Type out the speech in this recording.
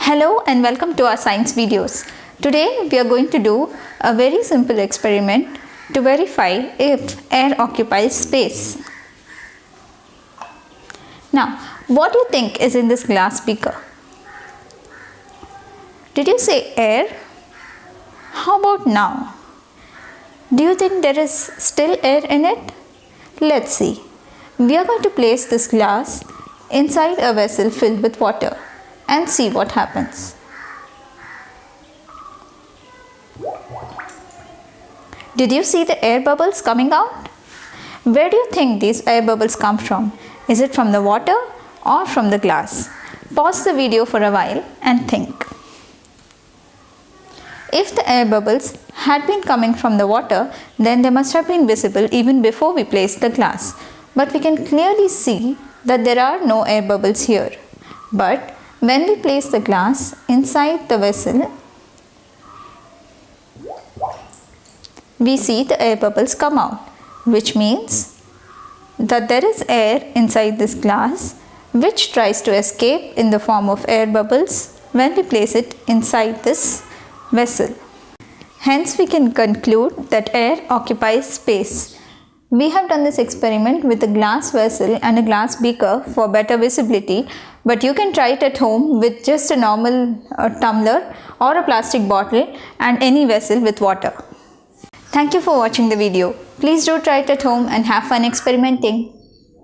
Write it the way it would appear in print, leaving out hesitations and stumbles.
Hello and welcome to our science videos. Today we are going to do a very simple experiment to verify if air occupies space. Now, what do you think is in this glass beaker? Did you say air? How about now? Do you think there is still air in it? Let's see. We are going to place this glass inside a vessel filled with water and see what happens. Did you see the air bubbles coming out? Where do you think these air bubbles come from? Is it from the water or from the glass? Pause the video for a while and think. If the air bubbles had been coming from the water, then they must have been visible even before we placed the glass. But we can clearly see that there are no air bubbles here. But when we place the glass inside the vessel, we see the air bubbles come out, which means that there is air inside this glass which tries to escape in the form of air bubbles when we place it inside this vessel. Hence, we can conclude that air occupies space. We have done this experiment with a glass vessel and a glass beaker for better visibility, but you can try it at home with just a normal tumbler or a plastic bottle and any vessel with water. Thank you for watching the video. Please do try it at home and have fun experimenting.